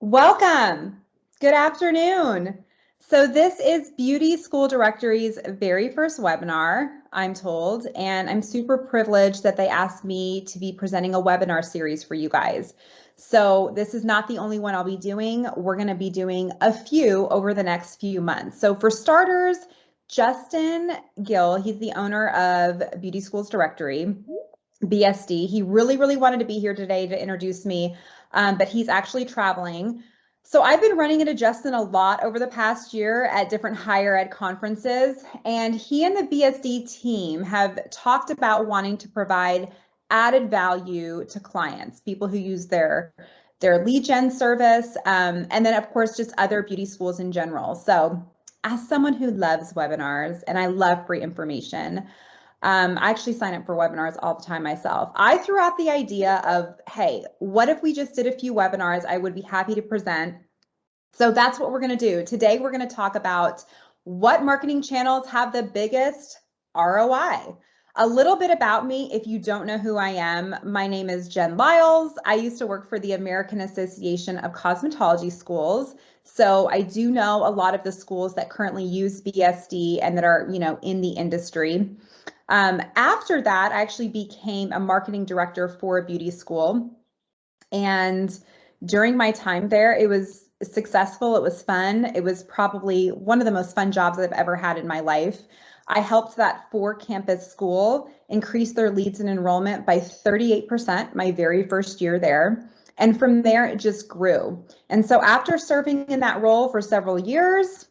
Welcome. Good afternoon. So this is Beauty School Directory's very first webinar, I'm told, and I'm super privileged that they asked me to be presenting a webinar series for you guys. So this is not the only one I'll be doing. We're going to be doing a few over the next few months. So for starters, Justin Gill, he's the owner of Beauty Schools Directory, BSD. He really wanted to be here today to introduce me, but he's actually traveling. So I've been running into Justin a lot over the past year at different higher ed conferences, and he and the BSD team have talked about wanting to provide added value to clients, people who use their lead gen service, and then of course just other beauty schools in general. So as someone who loves webinars and I love free information, I actually sign up for webinars all the time myself. I threw out the idea of, hey, what if we just did a few webinars? I would be happy to present. So that's what we're going to do. Today, we're going to talk about what marketing channels have the biggest ROI. A little bit about me, if you don't know who I am, my name is Jenn Lyles. I used to work for the American Association of Cosmetology Schools. So I do know a lot of the schools that currently use BSD and that are, in the industry. After that, I actually became a marketing director for a beauty school. And during my time there, it was successful. It was fun. It was probably one of the most fun jobs I've ever had in my life. I helped that 4-campus school increase their leads and enrollment by 38% my very first year there. And from there, it just grew. And so after serving in that role for several years,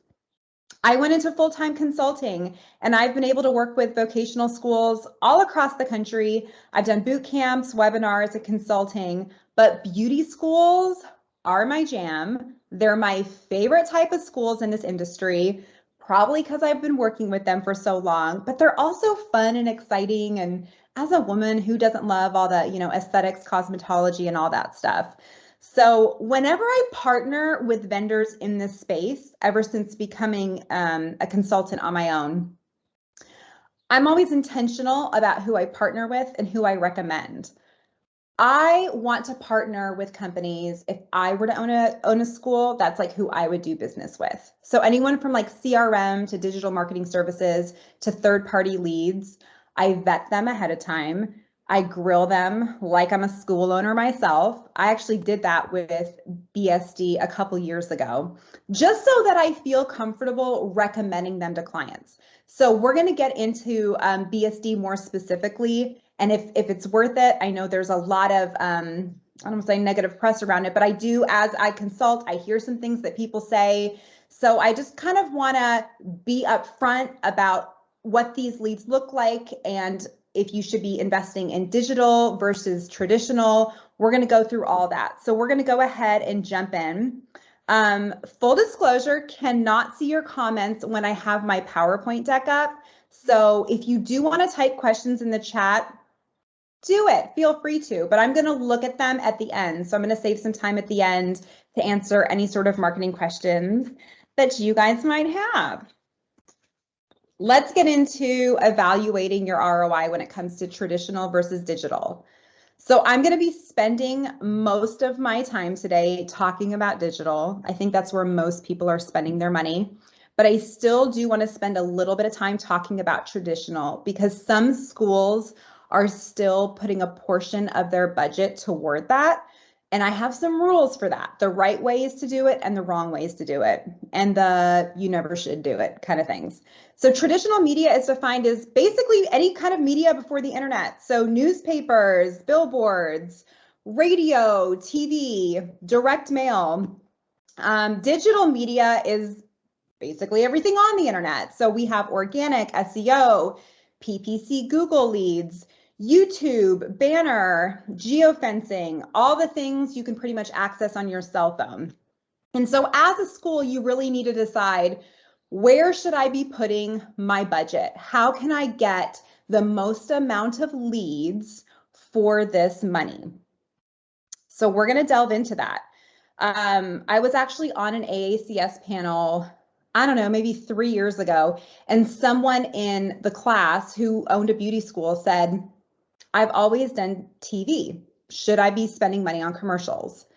I went into full-time consulting, and I've been able to work with vocational schools all across the country. I've done boot camps, webinars, and consulting, but beauty schools are my jam. They're my favorite type of schools in this industry, probably because I've been working with them for so long, but they're also fun and exciting. And as a woman, who doesn't love all the, aesthetics, cosmetology, and all that stuff? So whenever I partner with vendors in this space, ever since becoming a consultant on my own, I'm always intentional about who I partner with and who I recommend. I want to partner with companies. If I were to own a school, that's like who I would do business with. So anyone from like CRM to digital marketing services to third-party leads, I vet them ahead of time. I grill them like I'm a school owner myself. I actually did that with BSD a couple years ago, just so that I feel comfortable recommending them to clients. So we're going to get into BSD more specifically. And if it's worth it, I know there's a lot of, I don't want to say negative press around it, but I do, as I consult, I hear some things that people say. So I just kind of want to be upfront about what these leads look like and if you should be investing in digital versus traditional. We're going to go through all that. So we're going to go ahead and jump in. Full disclosure, cannot see your comments when I have my PowerPoint deck up. So if you do want to type questions in the chat, do it. Feel free to, but I'm going to look at them at the end. So I'm going to save some time at the end to answer any sort of marketing questions that you guys might have. Let's get into evaluating your ROI when it comes to traditional versus digital. So I'm going to be spending most of my time today talking about digital. I think that's where most people are spending their money, but I still do want to spend a little bit of time talking about traditional because some schools are still putting a portion of their budget toward that. And I have some rules for that, the right ways to do it and the wrong ways to do it, and the you never should do it kind of things. So traditional media is defined as basically any kind of media before the internet. So newspapers, billboards, radio, TV, direct mail. Digital media is basically everything on the internet. So we have organic, SEO, PPC, Google leads, YouTube, banner, geofencing, all the things you can pretty much access on your cell phone. And so as a school, you really need to decide, where should I be putting my budget? How can I get the most amount of leads for this money? So we're going to delve into that. I was actually on an AACS panel, I don't know, maybe 3 years ago, and someone in the class who owned a beauty school said, I've always done TV. Should I be spending money on commercials?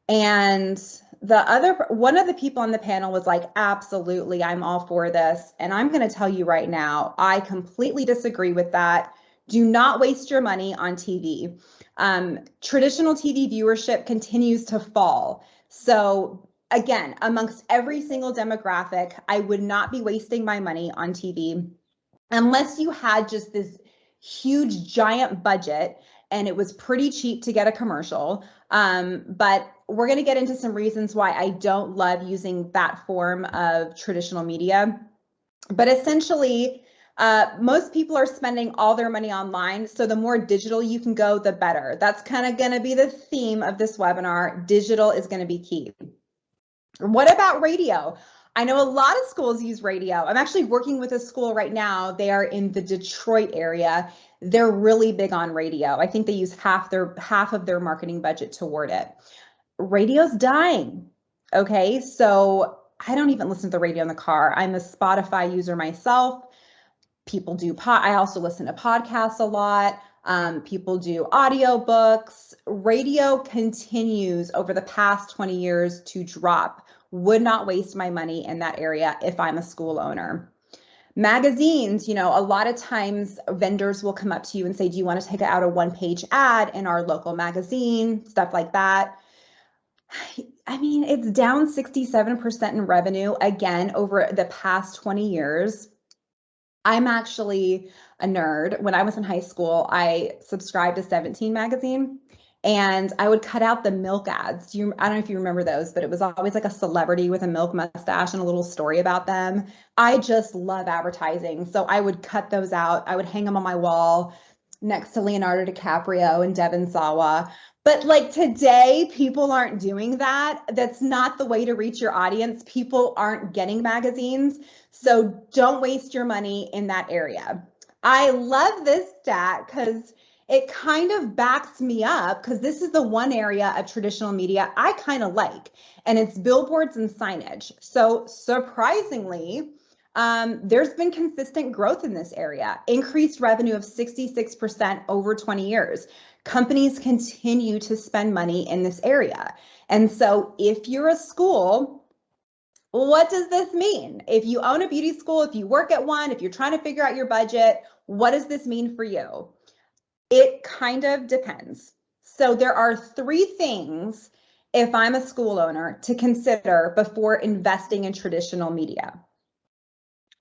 And one of the people on the panel was like, absolutely, I'm all for this. And I'm going to tell you right now, I completely disagree with that. Do not waste your money on TV. Traditional TV viewership continues to fall. So again, amongst every single demographic, I would not be wasting my money on TV unless you had just this huge giant budget and it was pretty cheap to get a commercial. But we're going to get into some reasons why I don't love using that form of traditional media. But essentially, most people are spending all their money online. So the more digital you can go, the better. That's kind of going to be the theme of this webinar. Digital is going to be key. What about radio? I know a lot of schools use radio. I'm actually working with a school right now. They are in the Detroit area. They're really big on radio. I think they use half of their marketing budget toward it. Radio's dying. Okay, so I don't even listen to the radio in the car. I'm a Spotify user myself. People do I also listen to podcasts a lot. People do audiobooks. Radio continues over the past 20 years to drop. Would not waste my money in that area if I'm a school owner. Magazines, a lot of times vendors will come up to you and say, do you want to take out a one-page ad in our local magazine, stuff like that. I mean, it's down 67% in revenue, again, over the past 20 years. I'm actually a nerd. When I was in high school, I subscribed to 17 magazine and I would cut out the milk ads. I don't know if you remember those, but it was always like a celebrity with a milk mustache and a little story about them. I just love advertising. So I would cut those out. I would hang them on my wall next to Leonardo DiCaprio and Devon Sawa. But like today, people aren't doing that. That's not the way to reach your audience. People aren't getting magazines. So don't waste your money in that area. I love this stat because it kind of backs me up, because this is the one area of traditional media I kind of like, and it's billboards and signage. So surprisingly, there's been consistent growth in this area, increased revenue of 66% over 20 years. Companies continue to spend money in this area. And so if you're a school, what does this mean? If you own a beauty school, if you work at one, if you're trying to figure out your budget, what does this mean for you? It kind of depends. So there are 3 things, if I'm a school owner, to consider before investing in traditional media.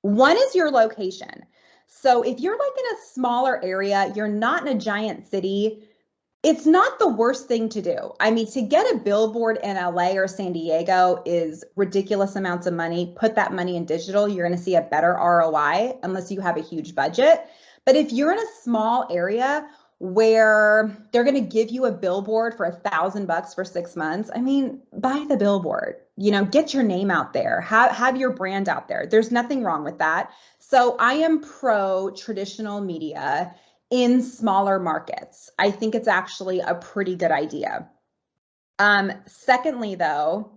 One is your location. So if you're like in a smaller area, you're not in a giant city, it's not the worst thing to do. I mean, to get a billboard in LA or San Diego is ridiculous amounts of money. Put that money in digital, you're going to see a better ROI unless you have a huge budget. But if you're in a small area where they're going to give you a billboard for $1,000 for 6 months, I mean, buy the billboard, get your name out there, have your brand out there. There's nothing wrong with that. So I am pro traditional media in smaller markets. I think it's actually a pretty good idea. Secondly, though,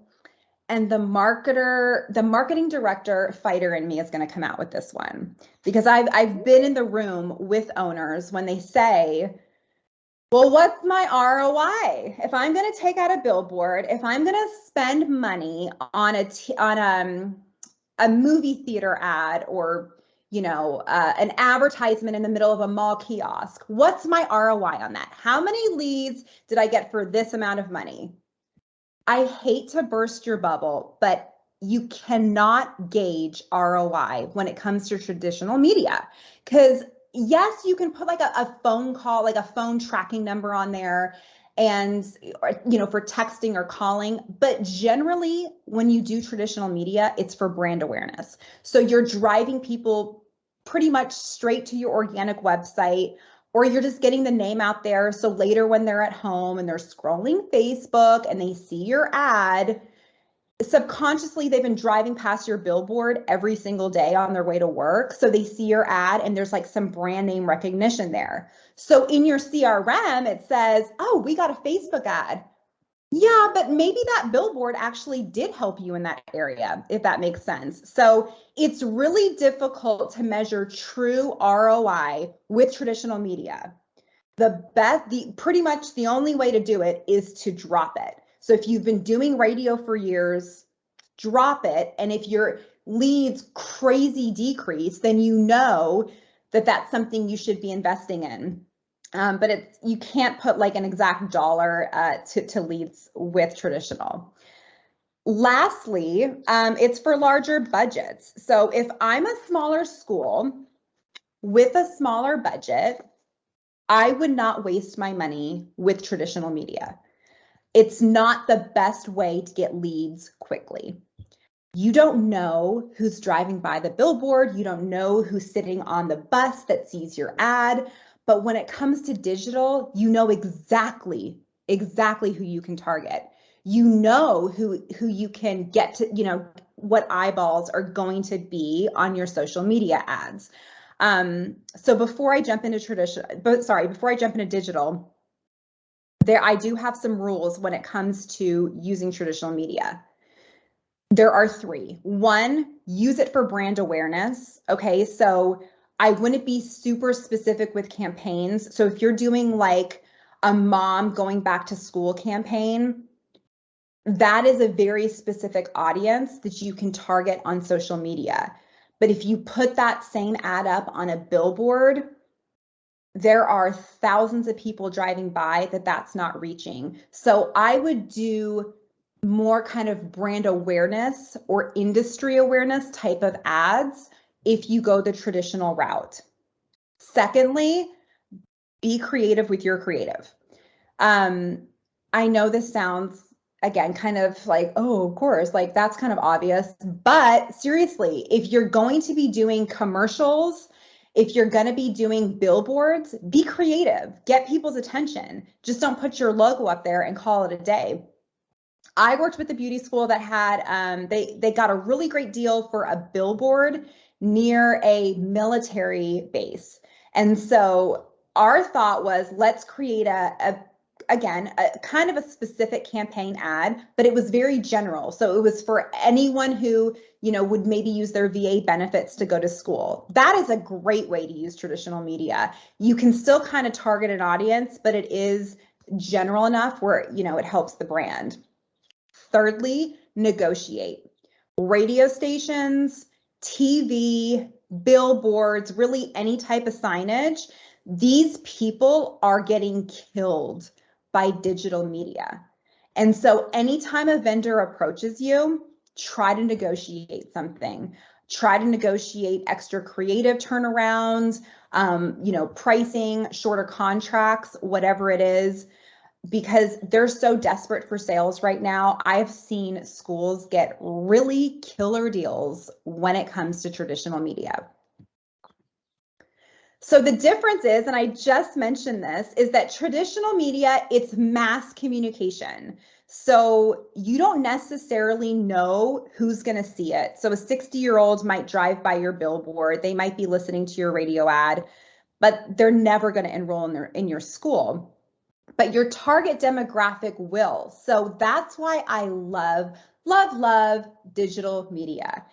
and the marketing director fighter in me is going to come out with this one, because I've been in the room with owners when they say, well, what's my ROI? If I'm going to take out a billboard, if I'm going to spend money on a movie theater ad, or an advertisement in the middle of a mall kiosk, what's my ROI on that? How many leads did I get for this amount of money? I hate to burst your bubble, but you cannot gauge ROI when it comes to traditional media. Because yes, you can put like a phone call, like a phone tracking number on there, and for texting or calling, but generally when you do traditional media, it's for brand awareness. So you're driving people pretty much straight to your organic website, or you're just getting the name out there. So later when they're at home and they're scrolling Facebook and they see your ad, subconsciously they've been driving past your billboard every single day on their way to work. So they see your ad and there's like some brand name recognition there. So in your CRM, it says, oh, we got a Facebook ad. Yeah, but maybe that billboard actually did help you in that area, if that makes sense. So it's really difficult to measure true ROI with traditional media. Pretty much the only way to do it is to drop it. So if you've been doing radio for years, drop it. And if your leads crazy decrease, then you know that that's something you should be investing in. But you can't put like an exact dollar to leads with traditional. Lastly, it's for larger budgets. So if I'm a smaller school with a smaller budget, I would not waste my money with traditional media. It's not the best way to get leads quickly. You don't know who's driving by the billboard. You don't know who's sitting on the bus that sees your ad. But when it comes to digital, you know exactly who you can target. You know who you can get to, what eyeballs are going to be on your social media ads. So before I jump into digital, I do have some rules when it comes to using traditional media. There are three. One, use it for brand awareness. Okay, so I wouldn't be super specific with campaigns. So if you're doing like a mom going back to school campaign, that is a very specific audience that you can target on social media. But if you put that same ad up on a billboard, there are thousands of people driving by that's not reaching. So I would do more kind of brand awareness or industry awareness type of ads if you go the traditional route. Secondly, be creative with your creative. I know this sounds, again, kind of like, oh, of course, like that's kind of obvious. But seriously, if you're going to be doing commercials, if you're going to be doing billboards, be creative, get people's attention. Just don't put your logo up there and call it a day. I worked with a beauty school that had, they got a really great deal for a billboard near a military base. And so our thought was, let's create a kind of a specific campaign ad, but it was very general. So it was for anyone who, would maybe use their VA benefits to go to school. That is a great way to use traditional media. You can still kind of target an audience, but it is general enough where, it helps the brand. Thirdly, negotiate. Radio stations, TV, billboards, really any type of signage, these people are getting killed by digital media. And so anytime a vendor approaches you, try to negotiate something. Try to negotiate extra creative turnarounds, pricing, shorter contracts, whatever it is, because they're so desperate for sales right now. I've seen schools get really killer deals when it comes to traditional media. So the difference is, and I just mentioned this, is that traditional media, it's mass communication. So you don't necessarily know who's going to see it. So a 60-year-old might drive by your billboard. They might be listening to your radio ad, but they're never going to enroll in your school. But your target demographic will. So that's why I love digital media.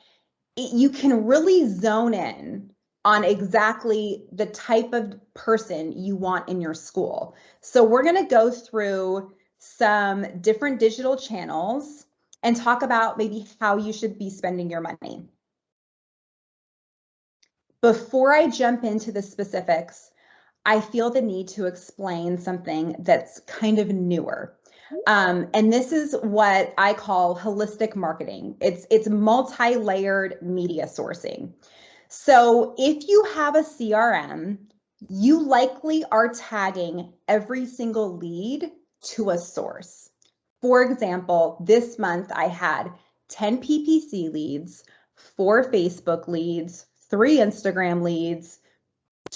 You can really zone in on exactly the type of person you want in your school. So we're going to go through some different digital channels and talk about maybe how you should be spending your money. Before I jump into the specifics, I feel the need to explain something that's kind of newer. And this is what I call holistic marketing. It's multi-layered media sourcing. So if you have a CRM, you likely are tagging every single lead to a source. For example, this month I had 10 PPC leads, 4 Facebook leads, 3 Instagram leads,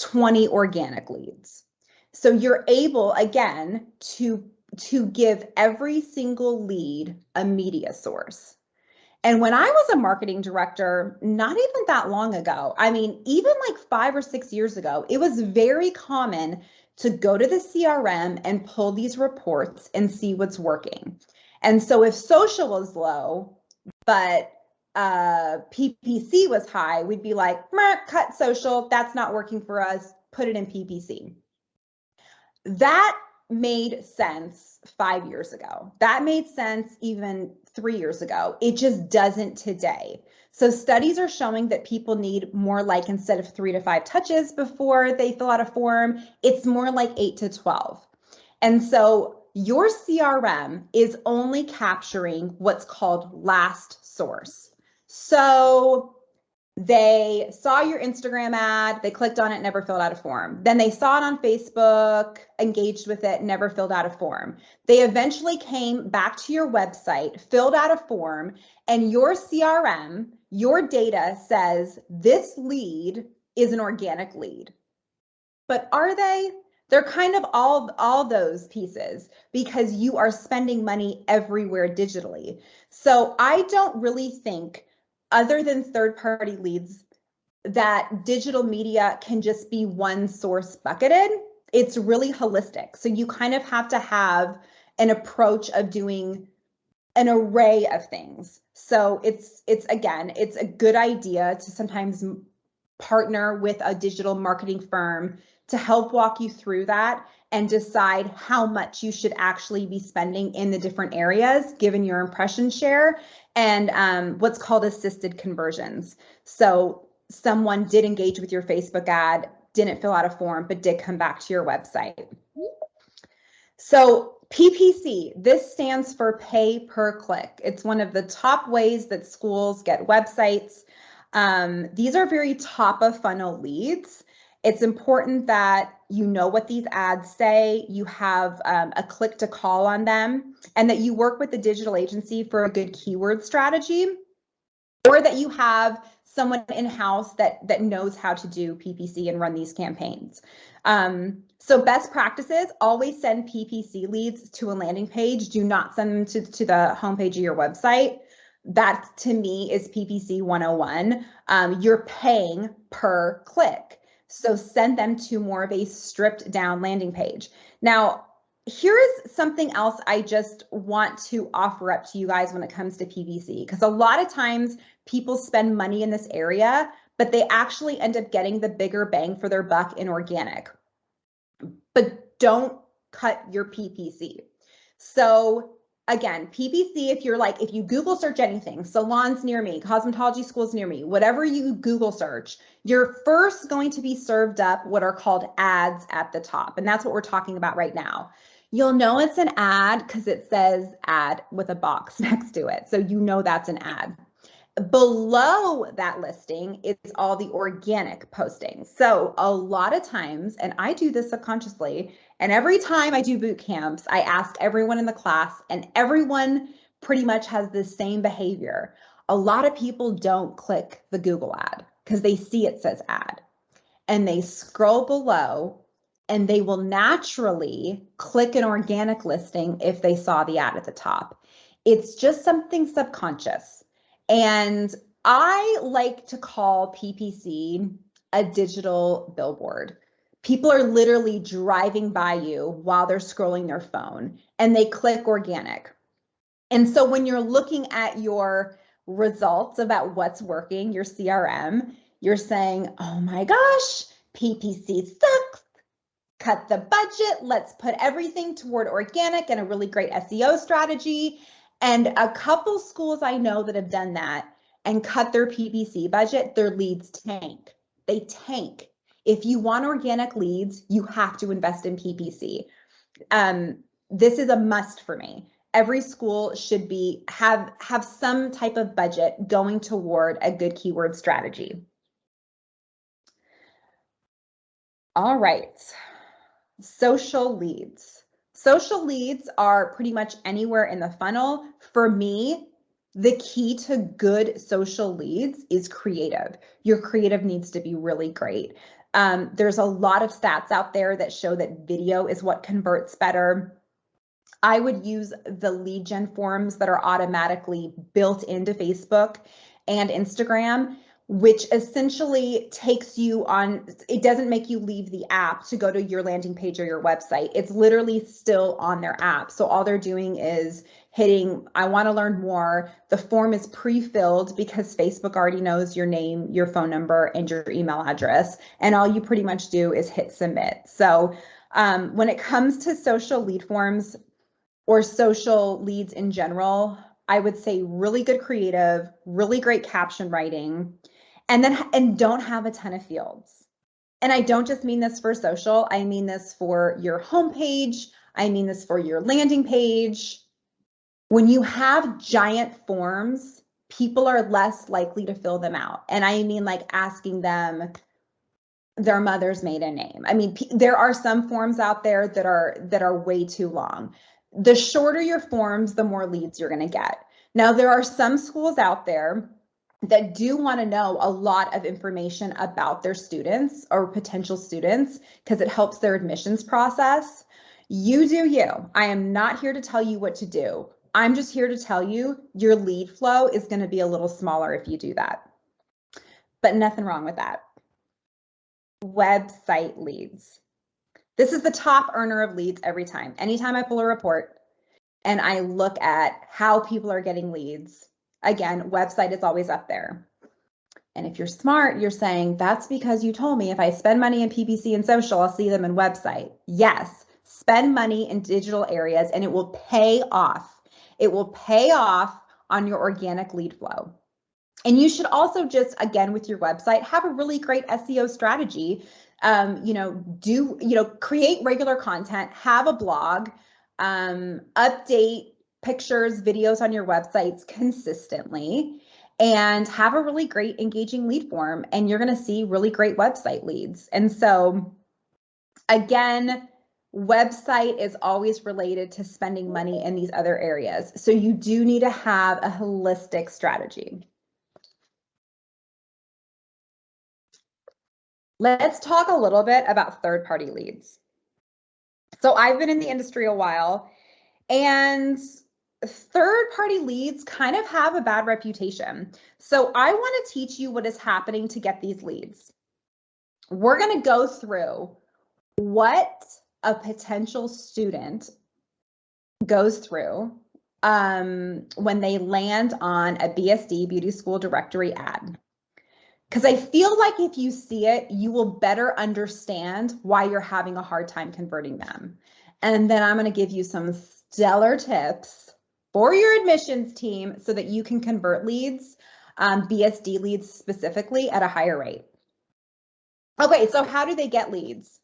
20 organic leads. So you're able, again, to give every single lead a media source. And when I was a marketing director, not even that long ago, I mean, even like 5 or 6 years ago, it was very common to go to the CRM and pull these reports and see what's working. And so if social was low, but PPC was high, we'd be like, cut social, that's not working for us, put it in PPC. That made sense 5 years ago. That made sense even 3 years ago. It just doesn't today. So studies are showing that people need more like, instead of 3 to 5 touches before they fill out a form, it's more like 8 to 12. And so your CRM is only capturing what's called last source. So they saw your Instagram ad, they clicked on it, never filled out a form. Then they saw it on Facebook, engaged with it, never filled out a form. They eventually came back to your website, filled out a form, and your CRM, your data says this lead is an organic lead. But are they? They're kind of all those pieces, because you are spending money everywhere digitally. So I don't really think, other than third-party leads, that digital media can just be one source bucketed. It's really holistic. So you kind of have to have an approach of doing an array of things. So it's again, it's a good idea to sometimes partner with a digital marketing firm to help walk you through that and decide how much you should actually be spending in the different areas, given your impression share, and what's called assisted conversions. So someone did engage with your Facebook ad, didn't fill out a form, but did come back to your website. So PPC, this stands for pay per click. It's one of the top ways that schools get websites. These are very top of funnel leads. It's important that you know what these ads say, you have a click to call on them, and that you work with the digital agency for a good keyword strategy, or that you have someone in-house that knows how to do PPC and run these campaigns. So best practices, always send PPC leads to a landing page. Do not send them to the homepage of your website. That, to me, is PPC 101. You're paying per click. So send them to more of a stripped down landing page. Now, here is something else I just want to offer up to you guys when it comes to PPC, because a lot of times people spend money in this area, but they actually end up getting the bigger bang for their buck in organic. But don't cut your PPC. So again, PPC, if you Google search anything, salons near me, cosmetology schools near me, whatever you Google search, you're first going to be served up what are called ads at the top. And that's what we're talking about right now. You'll know it's an ad because it says ad with a box next to it. So you know that's an ad. Below that listing is all the organic postings. So a lot of times, and I do this subconsciously, and every time I do boot camps, I ask everyone in the class, and everyone pretty much has the same behavior. A lot of people don't click the Google ad because they see it says ad, and they scroll below, and they will naturally click an organic listing if they saw the ad at the top. It's just something subconscious. And I like to call PPC a digital billboard. People are literally driving by you while they're scrolling their phone, and they click organic. And so when you're looking at your results about what's working, your CRM, you're saying, oh my gosh, PPC sucks. Cut the budget. Let's put everything toward organic and a really great SEO strategy. And a couple schools I know that have done that and cut their PPC budget, their leads tank. They tank. If you want organic leads, you have to invest in PPC. This is a must for me. Every school should have some type of budget going toward a good keyword strategy. All right. Social leads. Social leads are pretty much anywhere in the funnel. For me, the key to good social leads is creative. Your creative needs to be really great. There's a lot of stats out there that show that video is what converts better. I would use the lead gen forms that are automatically built into Facebook and Instagram, which essentially takes you on, it doesn't make you leave the app to go to your landing page or your website. It's literally still on their app. So all they're doing is hitting, I want to learn more. The form is pre-filled because Facebook already knows your name, your phone number, and your email address. And all you pretty much do is hit submit. So when it comes to social lead forms, or social leads in general, I would say really good creative, really great caption writing, and don't have a ton of fields. And I don't just mean this for social, I mean this for your homepage, I mean this for your landing page. When you have giant forms, people are less likely to fill them out. And I mean like asking them their mother's maiden name. I mean, there are some forms out there that are way too long. The shorter your forms, the more leads you're going to get. Now, there are some schools out there that do want to know a lot of information about their students or potential students because it helps their admissions process. You do you. I am not here to tell you what to do. I'm just here to tell you your lead flow is going to be a little smaller if you do that. But nothing wrong with that. Website leads. This is the top earner of leads every time. Anytime I pull a report and I look at how people are getting leads, again, website is always up there. And if you're smart, you're saying, that's because you told me if I spend money in PPC and social, I'll see them in website. Yes, spend money in digital areas and it will pay off. It will pay off on your organic lead flow. And you should also just, again, with your website, have a really great SEO strategy. Create regular content, have a blog, update pictures, videos on your websites consistently, and have a really great engaging lead form. And you're going to see really great website leads. And so, again, website is always related to spending money in these other areas. So you do need to have a holistic strategy. Let's talk a little bit about third-party leads. So I've been in the industry a while, and third-party leads kind of have a bad reputation. So I want to teach you what is happening to get these leads. We're going to go through what a potential student goes through when they land on a BSD Beauty School Directory ad. Because I feel like if you see it, you will better understand why you're having a hard time converting them. And then I'm going to give you some stellar tips for your admissions team so that you can convert leads, BSD leads specifically, at a higher rate. Okay, so how do they get leads?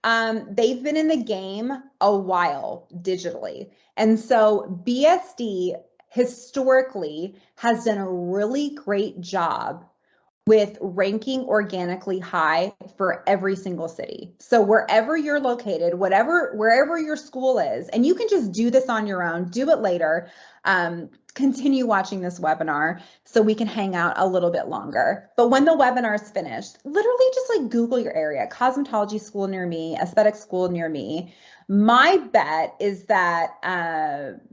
They've been in the game a while digitally. And so BSD historically has done a really great job with ranking organically high for every single city. So wherever you're located, wherever your school is, and you can just do this on your own, do it later, continue watching this webinar so we can hang out a little bit longer. But when the webinar is finished, literally just like Google your area, cosmetology school near me, aesthetic school near me. My bet is that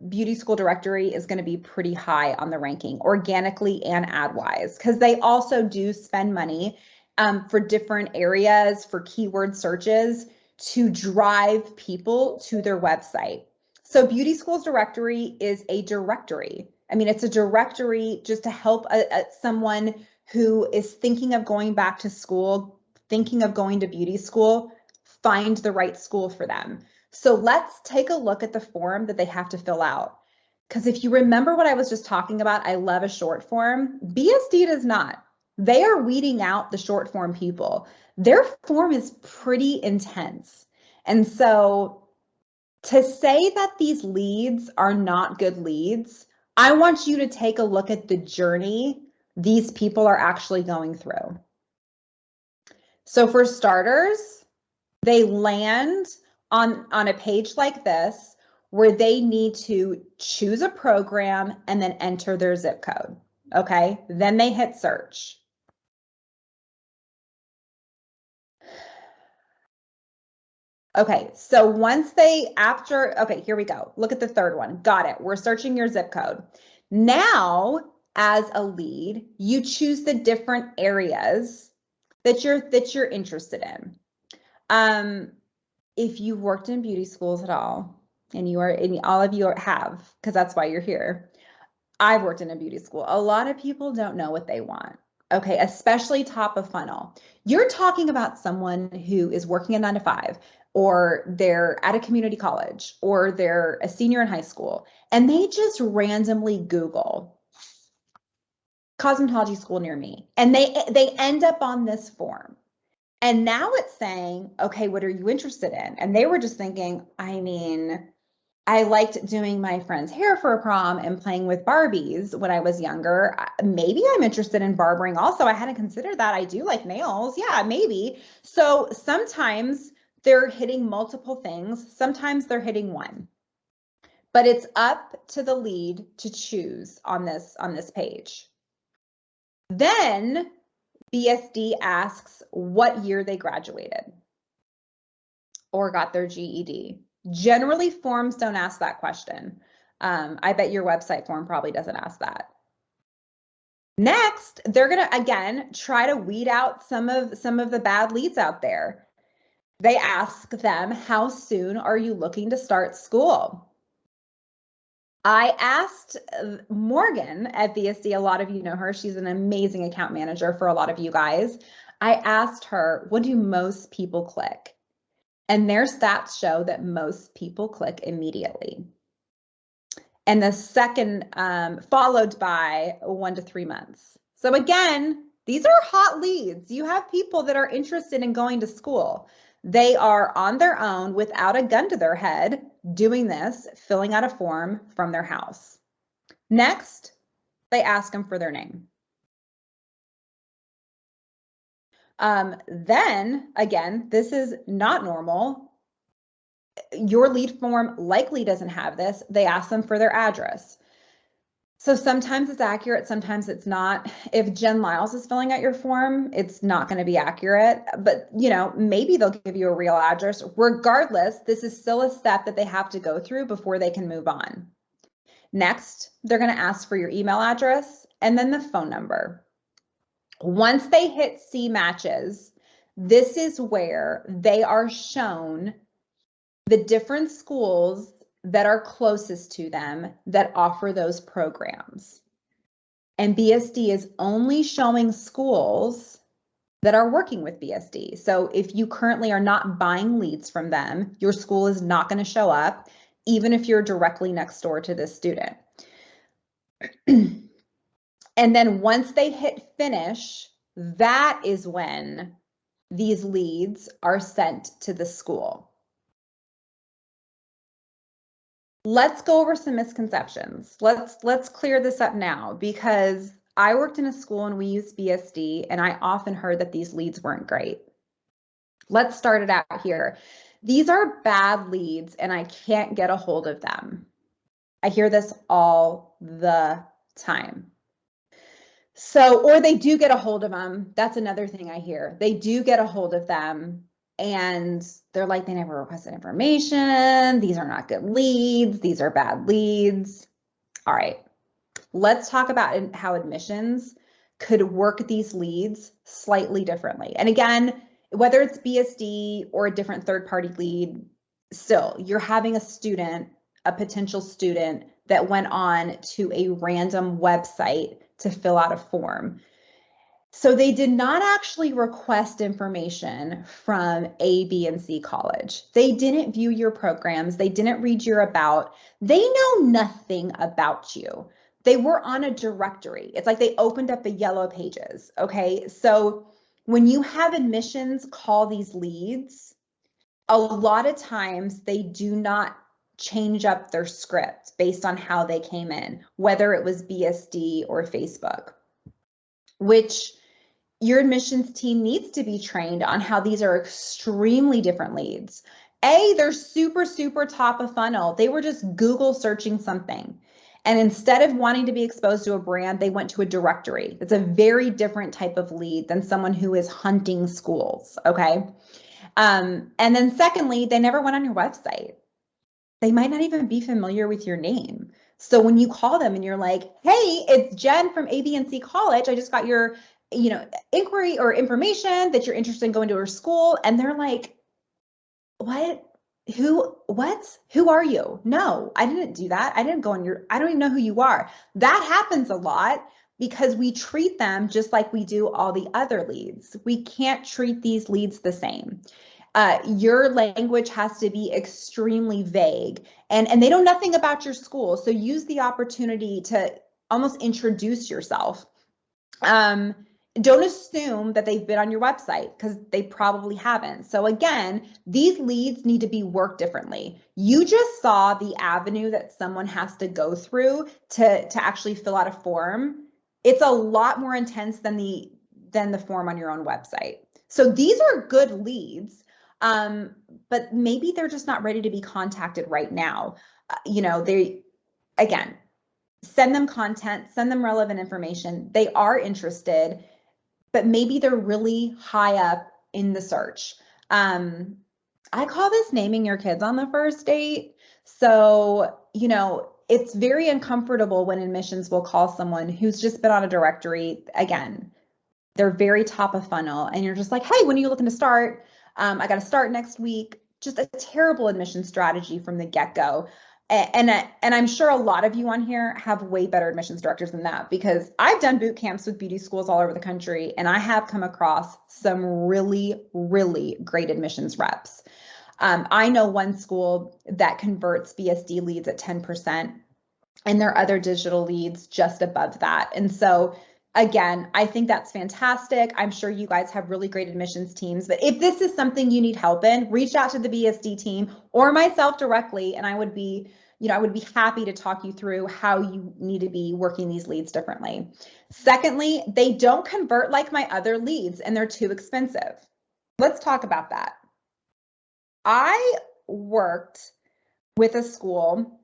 Beauty School Directory is going to be pretty high on the ranking, organically and ad-wise, because they also do spend money for different areas, for keyword searches, to drive people to their website. So Beauty Schools Directory is a directory. I mean, it's a directory just to help someone who is thinking of going back to school, thinking of going to beauty school, find the right school for them. So let's take a look at the form that they have to fill out. Because if you remember what I was just talking about, I love a short form. BSD does not. They are weeding out the short form people. Their form is pretty intense. And so to say that these leads are not good leads, I want you to take a look at the journey these people are actually going through. So for starters, they land on a page like this where they need to choose a program and then enter their zip code. Okay, then they hit search. Okay, so once okay, here we go. Look at the third one. Got it. We're searching your zip code. Now, as a lead, you choose the different areas that you're interested in. If you've worked in beauty schools at all, and all of you have, because that's why you're here. I've worked in a beauty school. A lot of people don't know what they want. okay, especially top of funnel. You're talking about someone who is working a 9 to 5, or they're at a community college, or they're a senior in high school, and they just randomly Google cosmetology school near me, and they end up on this form. And now it's saying, okay, what are you interested in? And they were just thinking, I mean, I liked doing my friend's hair for a prom and playing with Barbies when I was younger. Maybe I'm interested in barbering also. I hadn't considered that. I do like nails. Yeah, maybe. So sometimes they're hitting multiple things. Sometimes they're hitting one. But it's up to the lead to choose on this page. Then BSD asks what year they graduated or got their GED. Generally, forms don't ask that question. I bet your website form probably doesn't ask that. Next, they're gonna, again, try to weed out some of the bad leads out there. They ask them, how soon are you looking to start school? I asked Morgan at BSD, a lot of you know her, she's an amazing account manager for a lot of you guys. I asked her, what do most people click? And their stats show that most people click immediately. And the second, followed by 1 to 3 months. So again, these are hot leads. You have people that are interested in going to school. They are on their own without a gun to their head doing this, filling out a form from their house. Next, they ask them for their name. Then again, this is not normal. Your lead form likely doesn't have this. They ask them for their address. So sometimes it's accurate, sometimes it's not. If Jenn Lyles is filling out your form, it's not going to be accurate, but you know, maybe they'll give you a real address. Regardless, this is still a step that they have to go through before they can move on. Next, they're going to ask for your email address and then the phone number. Once they hit C matches, this is where they are shown the different schools that are closest to them that offer those programs. And BSD is only showing schools that are working with BSD. So if you currently are not buying leads from them, your school is not going to show up, even if you're directly next door to this student. And then once they hit finish, that is when these leads are sent to the school. Let's go over some misconceptions. Let's clear this up now, because I worked in a school and we used BSD, and I often heard that these leads weren't great. Let's start it out here. These are bad leads and I can't get a hold of them. I hear this all the time. So, or they do get a hold of them. That's another thing I hear. They do get a hold of them and they're like, they never requested information. These are not good leads. These are bad leads. All right, let's talk about how admissions could work these leads slightly differently. And again, whether it's BSD or a different third-party lead, still, you're having a student, a potential student that went on to a random website to fill out a form. So they did not actually request information from A, B, and C college. They didn't view your programs. They didn't read your about. They know nothing about you. They were on a directory. It's like they opened up the yellow pages, okay? So when you have admissions call these leads, a lot of times they do not change up their script based on how they came in, whether it was BSD or Facebook, which your admissions team needs to be trained on how these are extremely different leads. They're super, super top of funnel. They were just Google searching something. And instead of wanting to be exposed to a brand, they went to a directory. It's a very different type of lead than someone who is hunting schools, okay? And then secondly, they never went on your website. They might not even be familiar with your name. So when you call them and you're like, hey, it's Jenn from A, B, and C College. I just got your, inquiry or information that you're interested in going to our school. And they're like, what? Who are you? No, I didn't do that. I didn't go on I don't even know who you are. That happens a lot. because we treat them just like we do all the other leads. We can't treat these leads the same. Your language has to be extremely vague, and they know nothing about your school. So use the opportunity to almost introduce yourself. Don't assume that they've been on your website, because they probably haven't. So again, these leads need to be worked differently. You just saw the avenue that someone has to go through to actually fill out a form. It's a lot more intense than the form on your own website. So these are good leads, but maybe they're just not ready to be contacted right now. Again, send them content, send them relevant information. They are interested, but maybe they're really high up in the search. I call this naming your kids on the first date. So, it's very uncomfortable when admissions will call someone who's just been on a directory. Again, they're very top of funnel, and you're just like, hey, when are you looking to start? I got to start next week. Just a terrible admission strategy from the get-go. And I'm sure a lot of you on here have way better admissions directors than that, because I've done boot camps with beauty schools all over the country, and I have come across some really, really great admissions reps. I know one school that converts BSD leads at 10%, and their other digital leads just above that. And so again, I think that's fantastic. I'm sure you guys have really great admissions teams, but if this is something you need help in, reach out to the BSD team or myself directly, and I would be happy to talk you through how you need to be working these leads differently. Secondly, they don't convert like my other leads, and they're too expensive. Let's talk about that. I worked with a school.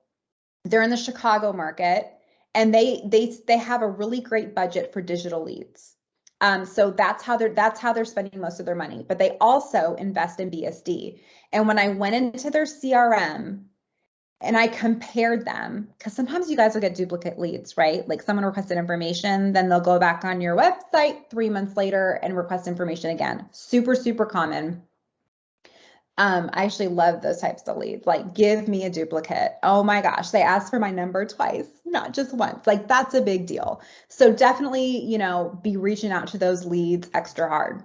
They're in the Chicago market, and they have a really great budget for digital leads. So that's how they're spending most of their money. But they also invest in BSD. And when I went into their CRM and I compared them, because sometimes you guys will get duplicate leads, right? Like someone requested information, then they'll go back on your website 3 months later and request information again. Super, super common. I actually love those types of leads. Like, give me a duplicate. Oh my gosh, they asked for my number twice, not just once. Like, that's a big deal. So definitely, be reaching out to those leads extra hard.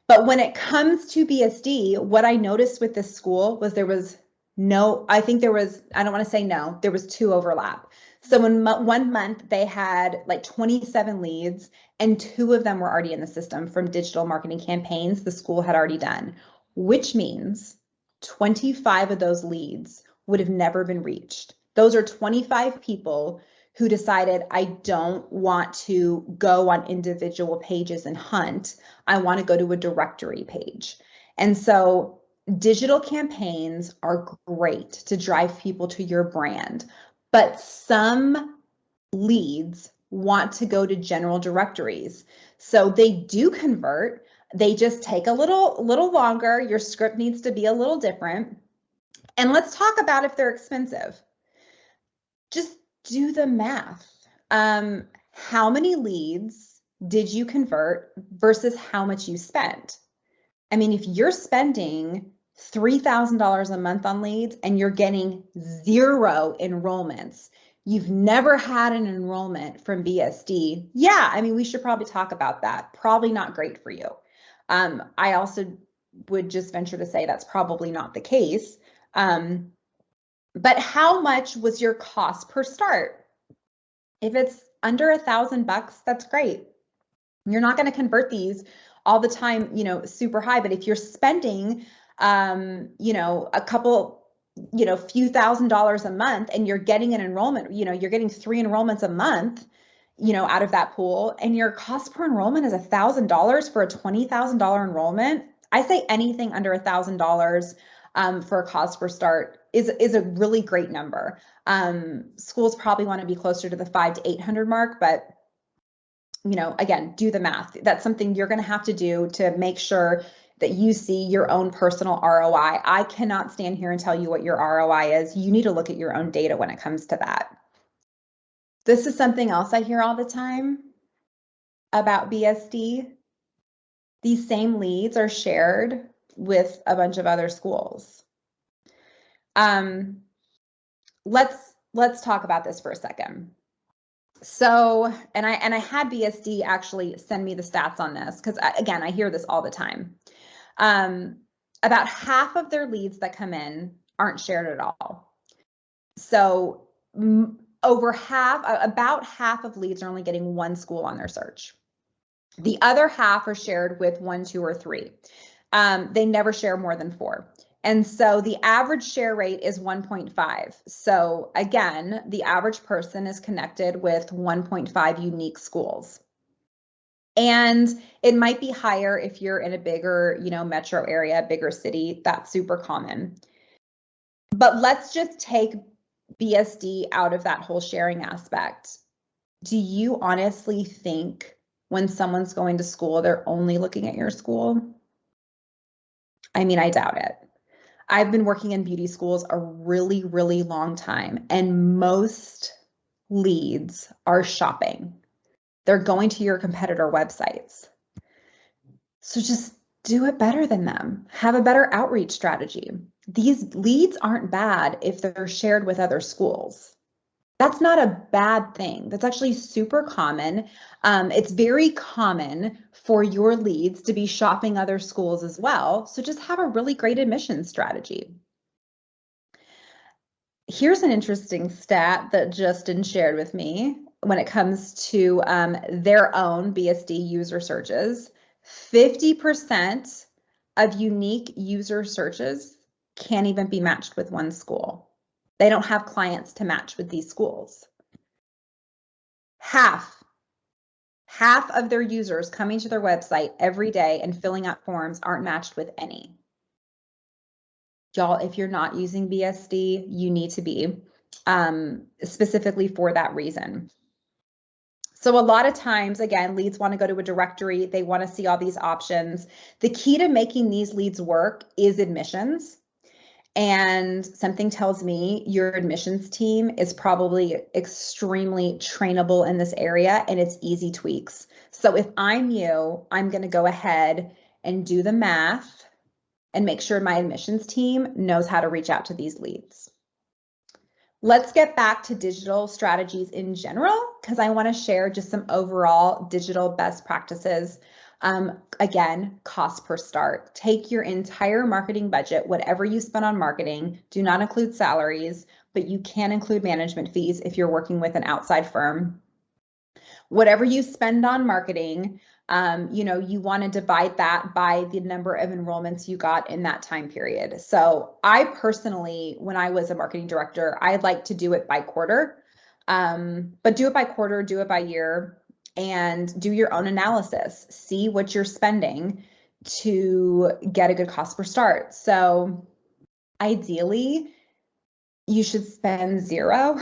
But when it comes to BSD, what I noticed with this school was there was I don't want to say no, there was 2 overlap. So in 1 month, they had like 27 leads, and 2 of them were already in the system from digital marketing campaigns the school had already done, which means 25 of those leads would have never been reached. Those are 25 people who decided, I don't want to go on individual pages and hunt. I want to go to a directory page. And so digital campaigns are great to drive people to your brand, but some leads want to go to general directories. So they do convert. They just take a little longer. Your script needs to be a little different. And let's talk about if they're expensive. Just do the math. How many leads did you convert versus how much you spent? I mean, if you're spending $3,000 a month on leads and you're getting 0 enrollments, you've never had an enrollment from BSD. Yeah, I mean, we should probably talk about that. Probably not great for you. I also would just venture to say that's probably not the case. But how much was your cost per start? If it's under $1,000, that's great. You're not going to convert these all the time, super high. But if you're spending, a couple, few $1,000s a month, and you're getting an enrollment, you're getting 3 enrollments a month, out of that pool, and your cost per enrollment is $1,000 for a $20,000 enrollment. I say anything under $1,000 for a cost per start is a really great number. Schools probably want to be closer to the $500 to $800 mark, but again, do the math. That's something you're going to have to do to make sure that you see your own personal ROI. I cannot stand here and tell you what your ROI is. You need to look at your own data when it comes to that. This is something else I hear all the time about BSD. These same leads are shared with a bunch of other schools. Let's talk about this for a second. So, and I had BSD actually send me the stats on this because again, I hear this all the time. About half of their leads that come in aren't shared at all. So about half of leads are only getting one school on their search. The other half are shared with 1, 2, or 3. They never share more than 4. And so the average share rate is 1.5. So again, the average person is connected with 1.5 unique schools. And it might be higher if you're in a bigger, metro area, bigger city. That's super common. But let's just take BSD out of that whole sharing aspect. Do you honestly think when someone's going to school, they're only looking at your school? I mean, I doubt it. I've been working in beauty schools a really, really long time, and most leads are shopping. They're going to your competitor websites. So just do it better than them. Have a better outreach strategy. These leads aren't bad if they're shared with other schools. That's not a bad thing. That's actually super common. It's very common for your leads to be shopping other schools as well. So just have a really great admissions strategy. Here's an interesting stat that Justin shared with me when it comes to their own BSD user searches. 50% of unique user searches can't even be matched with one school. They don't have clients to match with these schools. Half of their users coming to their website every day and filling out forms aren't matched with any. Y'all, if you're not using BSD, you need to be, specifically for that reason. So a lot of times, again, leads want to go to a directory. They want to see all these options. The key to making these leads work is admissions. And something tells me your admissions team is probably extremely trainable in this area, and it's easy tweaks. So if I'm you, I'm going to go ahead and do the math and make sure my admissions team knows how to reach out to these leads. Let's get back to digital strategies in general, because I want to share just some overall digital best practices. Again, cost per start. Take your entire marketing budget, whatever you spend on marketing, do not include salaries, but you can include management fees if you're working with an outside firm. Whatever you spend on marketing, you want to divide that by the number of enrollments you got in that time period. So I personally, when I was a marketing director, I'd like to do it by quarter, but do it by quarter, do it by year, and do your own analysis. See what you're spending to get a good cost per start. So ideally, you should spend 0.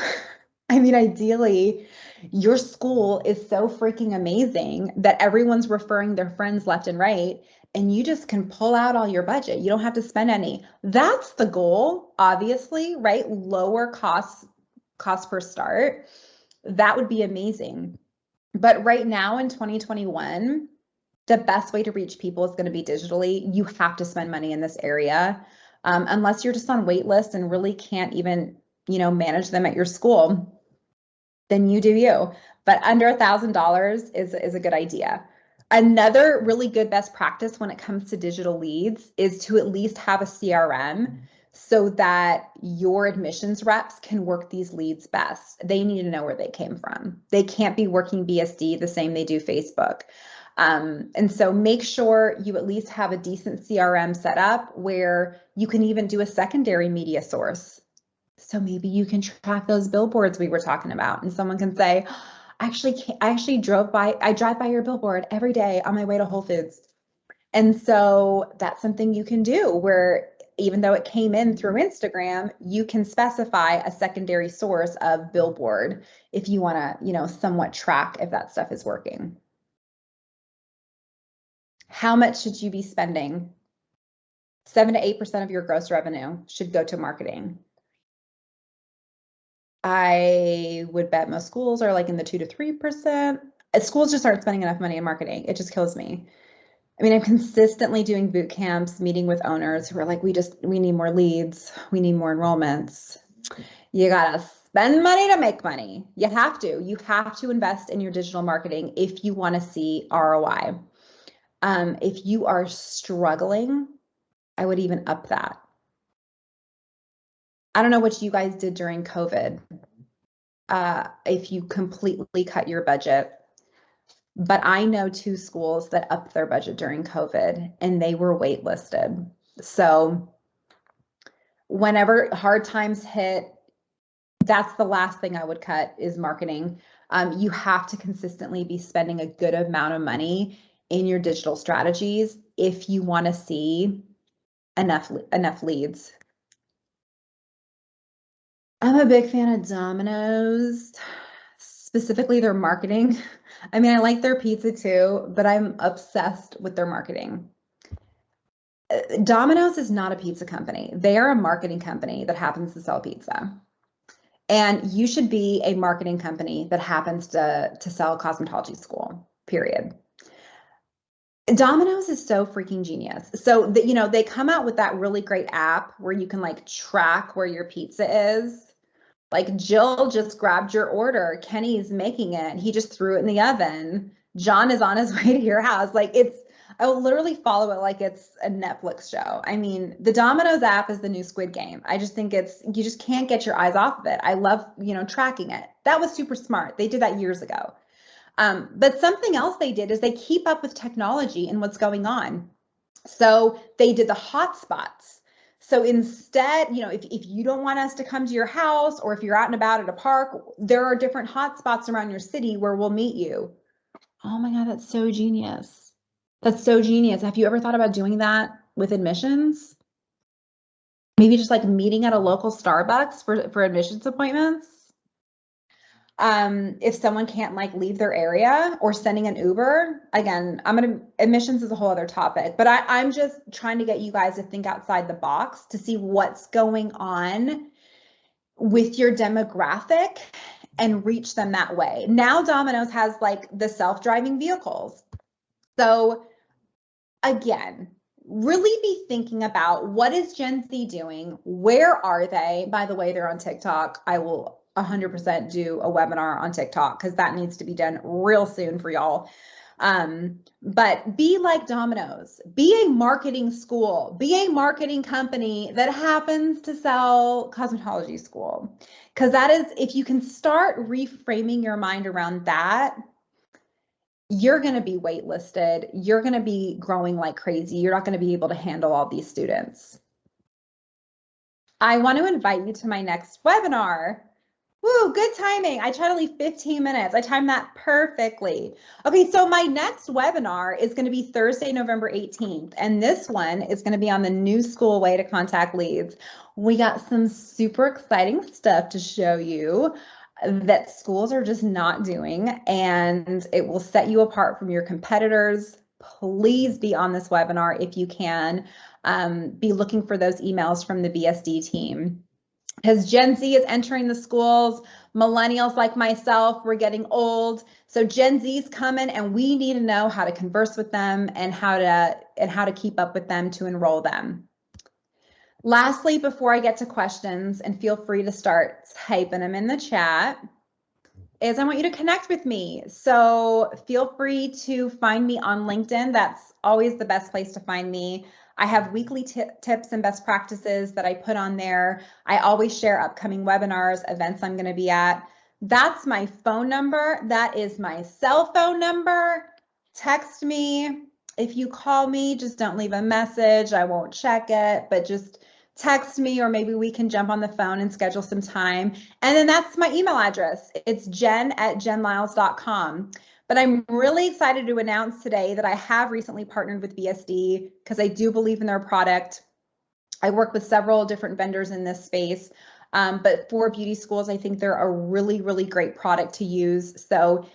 I mean, ideally, your school is so freaking amazing that everyone's referring their friends left and right, and you just can pull out all your budget. You don't have to spend any. That's the goal, obviously, right? Lower cost per start. That would be amazing. But right now in 2021, the best way to reach people is going to be digitally. You have to spend money in this area, unless you're just on wait lists and really can't even, manage them at your school. Then you do you. But under $1,000 is a good idea. Another really good best practice when it comes to digital leads is to at least have a CRM so that your admissions reps can work these leads best. They need to know where they came from. They can't be working BSD the same they do Facebook. And so make sure you at least have a decent CRM set up where you can even do a secondary media source. So maybe you can track those billboards we were talking about, and someone can say, I drive by your billboard every day on my way to Whole Foods. And so that's something you can do where even though it came in through Instagram, you can specify a secondary source of billboard if you want to, somewhat track if that stuff is working. How much should you be spending? 7 to 8% of your gross revenue should go to marketing. I would bet most schools are like in the 2 to 3%. Schools just aren't spending enough money in marketing. It just kills me. I mean, I'm consistently doing boot camps, meeting with owners who are like, we need more leads. We need more enrollments. You gotta spend money to make money. You have to. You have to invest in your digital marketing if you want to see ROI. If you are struggling, I would even up that. I don't know what you guys did during COVID. If you completely cut your budget, but I know 2 schools that upped their budget during COVID and they were waitlisted. So whenever hard times hit, that's the last thing I would cut is marketing. You have to consistently be spending a good amount of money in your digital strategies if you want to see enough leads. I'm a big fan of Domino's, specifically their marketing. I mean, I like their pizza too, but I'm obsessed with their marketing. Domino's is not a pizza company. They are a marketing company that happens to sell pizza. And you should be a marketing company that happens to sell cosmetology school, period. Domino's is so freaking genius. So, they come out with that really great app where you can like track where your pizza is. Like Jill just grabbed your order. Kenny's making it. He just threw it in the oven. John is on his way to your house. Like I will literally follow it like it's a Netflix show. I mean, the Domino's app is the new Squid Game. I just think you just can't get your eyes off of it. I love, tracking it. That was super smart. They did that years ago. But something else they did is they keep up with technology and what's going on. So they did the hotspots. So instead, if you don't want us to come to your house or if you're out and about at a park, there are different hotspots around your city where we'll meet you. Oh my God, that's so genius. That's so genius. Have you ever thought about doing that with admissions? Maybe just like meeting at a local Starbucks for admissions appointments? If someone can't like leave their area or sending an Uber, again, admissions is a whole other topic, but I'm just trying to get you guys to think outside the box to see what's going on with your demographic and reach them that way. Now Domino's has like the self-driving vehicles. So again, really be thinking about what is Gen Z doing? Where are they? By the way, they're on TikTok. I will 100% do a webinar on TikTok because that needs to be done real soon for y'all. But be like Domino's, be a marketing school, be a marketing company that happens to sell cosmetology school. Because that is, if you can start reframing your mind around that, you're going to be waitlisted. You're going to be growing like crazy. You're not going to be able to handle all these students. I want to invite you to my next webinar. Woo, good timing. I try to leave 15 minutes. I timed that perfectly. Okay, so my next webinar is going to be Thursday, November 18th. And this one is going to be on the new school way to contact leads. We got some super exciting stuff to show you that schools are just not doing, and it will set you apart from your competitors. Please be on this webinar if you can. Be looking for those emails from the BSD team. Because Gen Z is entering the schools, millennials like myself, we're getting old. So Gen Z's coming and we need to know how to converse with them and how to keep up with them to enroll them. Lastly, before I get to questions, and feel free to start typing them in the chat, is I want you to connect with me. So feel free to find me on LinkedIn. That's always the best place to find me. I have weekly tips and best practices that I put on there. I always share upcoming webinars, events I'm going to be at. That's my phone number. That is my cell phone number. Text me. If you call me, just don't leave a message. I won't check it, but just text me, or maybe we can jump on the phone and schedule some time. And then that's my email address. It's jen@jenlyles.com. But I'm really excited to announce today that I have recently partnered with BSD because I do believe in their product. I work with several different vendors in this space, but for beauty schools, I think they're a really, really great product to use. So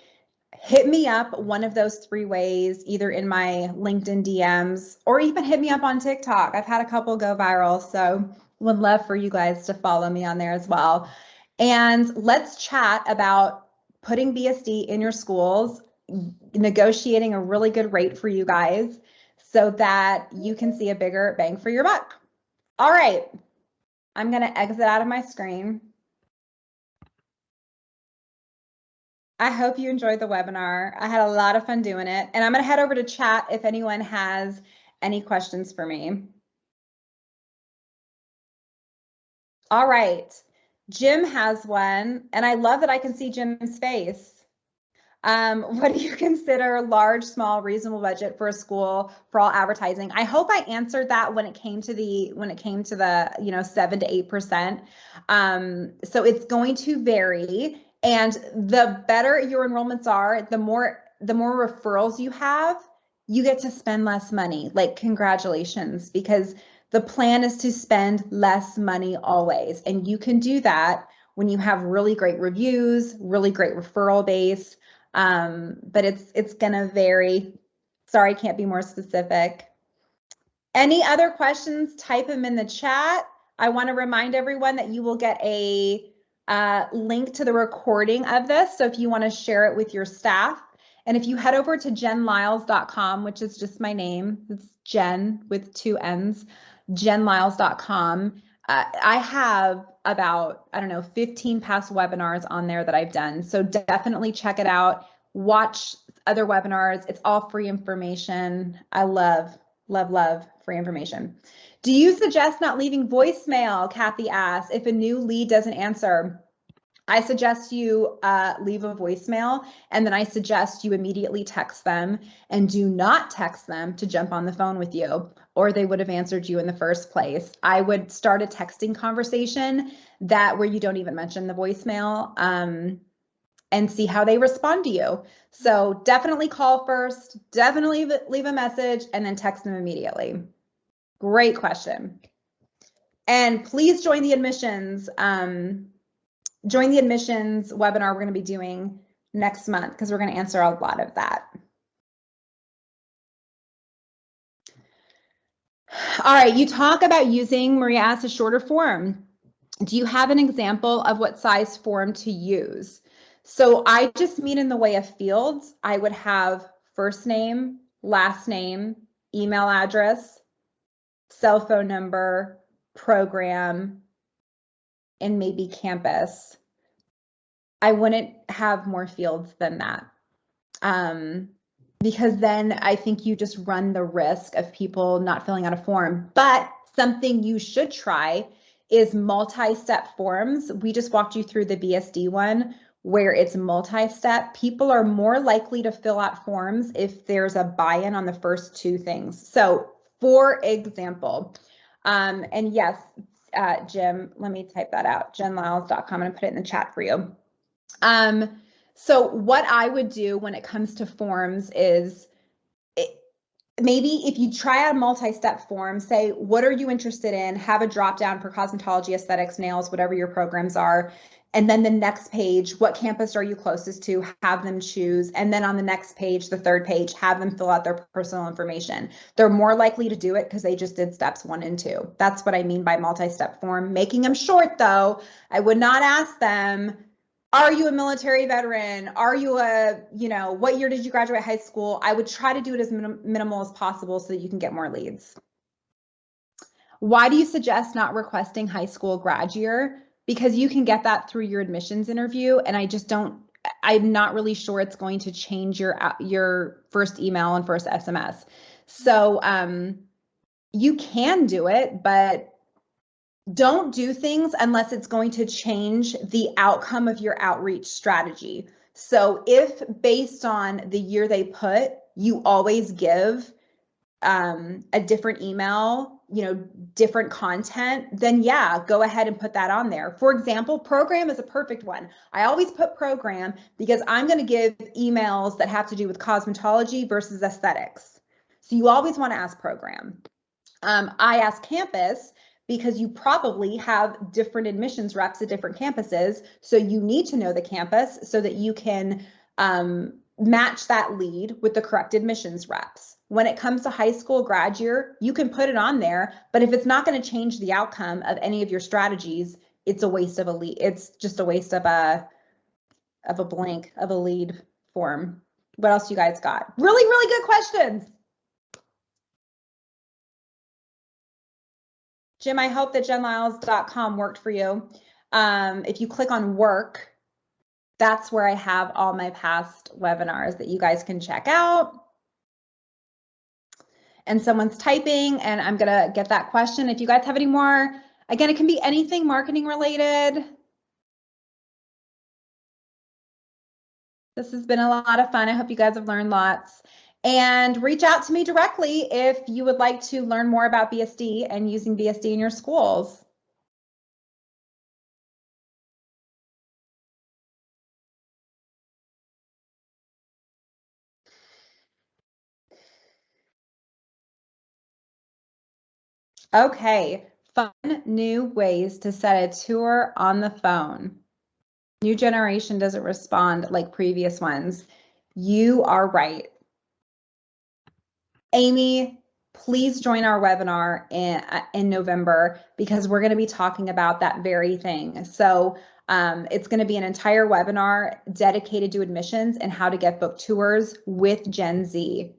hit me up one of those 3 ways, either in my LinkedIn DMs or even hit me up on TikTok. I've had a couple go viral, so would love for you guys to follow me on there as well. And let's chat about putting BSD in your schools, negotiating a really good rate for you guys so that you can see a bigger bang for your buck. All right, I'm going to exit out of my screen. I hope you enjoyed the webinar. I had a lot of fun doing it. And I'm going to head over to chat if anyone has any questions for me. All right. Jim has one, and I love that I can see Jim's face. What do you consider large, small, reasonable budget for a school for all advertising? I hope I answered that when it came to the 7 to 8%. So it's going to vary, and the better your enrollments are, the more referrals you have, you get to spend less money. Like, congratulations, because the plan is to spend less money always, and you can do that when you have really great reviews, really great referral base. But it's gonna vary. Sorry, can't be more specific. Any other questions, type them in the chat. I want to remind everyone that you will get a link to the recording of this. So if you want to share it with your staff, and if you head over to jennlyles.com, which is just my name, it's Jenn with 2 N's, jennlyles.com. I have about, 15 past webinars on there that I've done. So definitely check it out. Watch other webinars. It's all free information. I love free information. Do you suggest not leaving voicemail? Kathy asks, if a new lead doesn't answer. I suggest you leave a voicemail, and then I suggest you immediately text them, and do not text them to jump on the phone with you, or they would have answered you in the first place. I would start a texting conversation where you don't even mention the voicemail, and see how they respond to you. So definitely call first, definitely leave a message, and then text them immediately. Great question. And please join the admissions. Join the admissions webinar we're going to be doing next month, because we're going to answer a lot of that. All right, you talk about using, Maria asks, a shorter form. Do you have an example of what size form to use? So I just mean in the way of fields, I would have first name, last name, email address, cell phone number, program, and maybe campus. I wouldn't have more fields than that. Because then I think you just run the risk of people not filling out a form. But something you should try is multi-step forms. We just walked you through the BSD one where it's multi-step. People are more likely to fill out forms if there's a buy-in on the first 2 things. So for example, and yes, Jim, let me type that out, jennlyles.com, and put it in the chat for you. So what I would do when it comes to forms is maybe if you try out a multi-step form, say, what are you interested in? Have a drop down for cosmetology, aesthetics, nails, whatever your programs are. And then the next page, what campus are you closest to? Have them choose. And then on the next page, the 3rd page, have them fill out their personal information. They're more likely to do it because they just did steps 1 and 2. That's what I mean by multi-step form. Making them short, though. I would not ask them, are you a military veteran? Are you what year did you graduate high school? I would try to do it as minimal as possible so that you can get more leads. Why do you suggest not requesting high school grad year? Because you can get that through your admissions interview, and I'm not really sure it's going to change your first email and first SMS. So you can do it, but don't do things unless it's going to change the outcome of your outreach strategy. So if based on the year they put, you always give a different email, different content, then yeah, go ahead and put that on there. For example, program is a perfect one. I always put program because I'm going to give emails that have to do with cosmetology versus aesthetics. So you always want to ask program. I ask campus because you probably have different admissions reps at different campuses. So you need to know the campus so that you can match that lead with the correct admissions reps. When it comes to high school grad year, you can put it on there, but if it's not going to change the outcome of any of your strategies, it's a waste of a lead. It's just a waste of a lead form. What else you guys got? Really, really good questions. Jim, I hope that jennlyles.com worked for you. If you click on work, That's where I have all my past webinars that you guys can check out. And someone's typing, and I'm gonna get that question. If you guys have any more, again, it can be anything marketing related. This has been a lot of fun. I hope you guys have learned lots. And reach out to me directly if you would like to learn more about BSD and using BSD in your schools. Okay, fun new ways to set a tour on the phone. New generation doesn't respond like previous ones. You are right. Amy, please join our webinar in November because we're going to be talking about that very thing. So it's going to be an entire webinar dedicated to admissions and how to get book tours with Gen Z.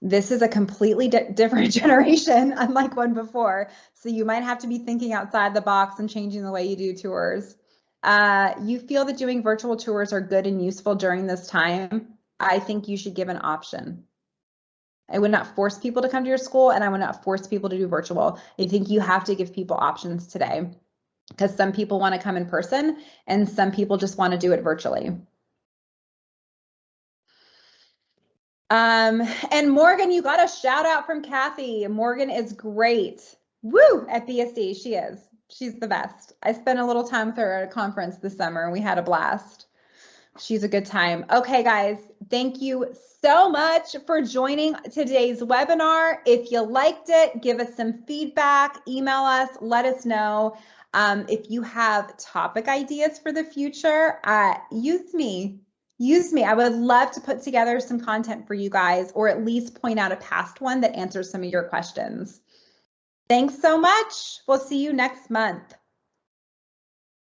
This is a completely different generation, unlike one before. So you might have to be thinking outside the box and changing the way you do tours. You feel that doing virtual tours are good and useful during this time? I think you should give an option. I would not force people to come to your school, and I would not force people to do virtual. I think you have to give people options today because some people want to come in person and some people just want to do it virtually. And Morgan, you got a shout out from Kathy. Morgan is great. Woo, at BSD, she is. She's the best. I spent a little time with her at a conference this summer and we had a blast. She's a good time. Okay, guys, thank you so much for joining today's webinar. If you liked it, give us some feedback, email us, let us know. If you have topic ideas for the future, use me. Use me. I would love to put together some content for you guys, or at least point out a past one that answers some of your questions. Thanks so much. We'll see you next month.